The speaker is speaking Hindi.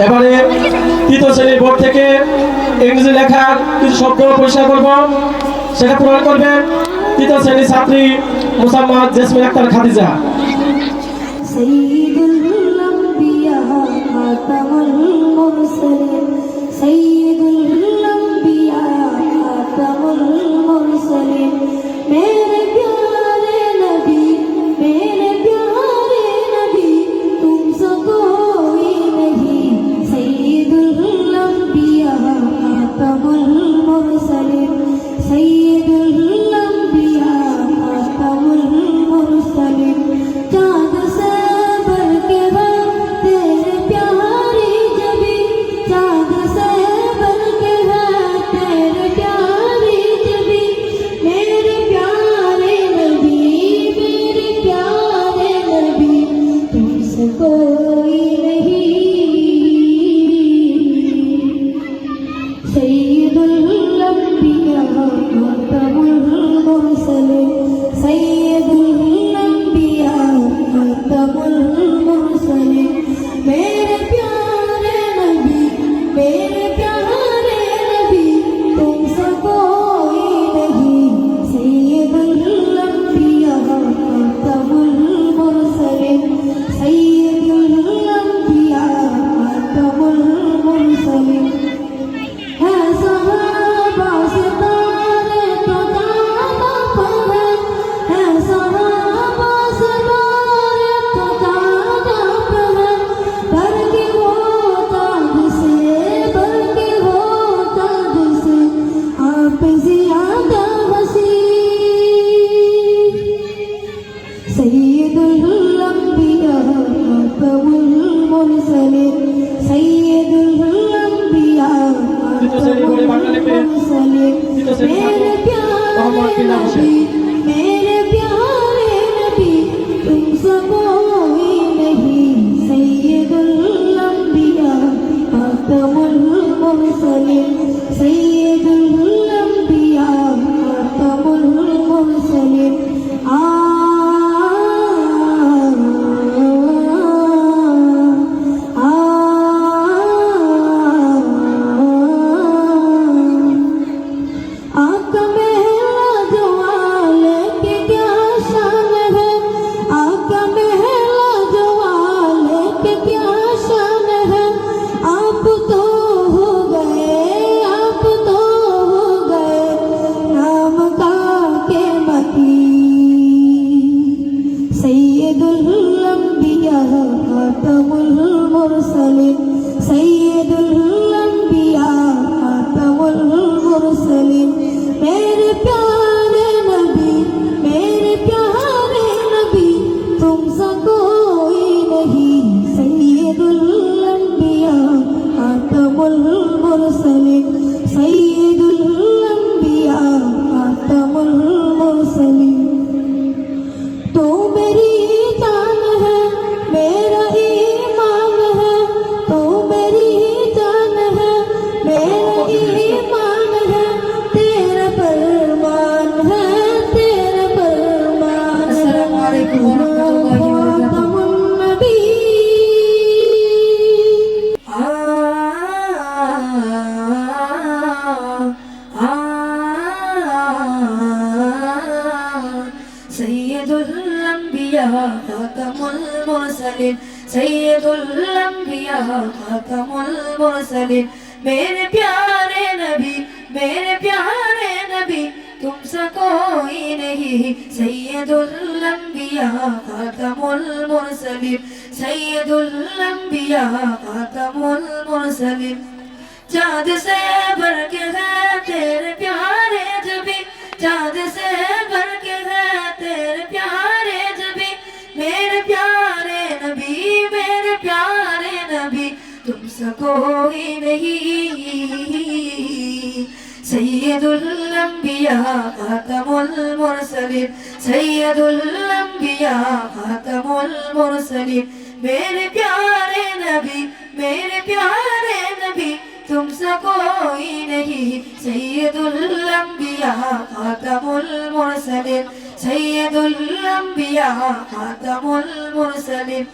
এবারে তৃতীয় শ্রেণীর বোর্ড থেকে ইংরেজি লেখার কিছু শব্দ পরিষ্কার করব, সেটা পূরণ করবে তৃতীয় শ্রেণীর ছাত্রী মোসাম্মদ জেসমিন আক্তার খাদিজা। मेरे प्यारे नबी तुमसे कोई नहीं सैयदुल अंबिया खातमुल मुरसलिन सैयदुल अंबिया खातमुल मुरसलिन चाँद से बढ़ के है तेरे प्यारे नबी चाँद से बढ़ के है तेरे प्यारे नबी मेरे प्यारे नबी तुमसे कोई नहीं सैयदुल अंबिया खातमुल मुरसलिन सैयदुल अंबिया खातमुल मुरसलिन मेरे प्यारे नबी तुमसे कोई नहीं सैयदुल अंबिया खातमुल मुरसलिन सैयदुल अंबिया खातमुल मुरसलिन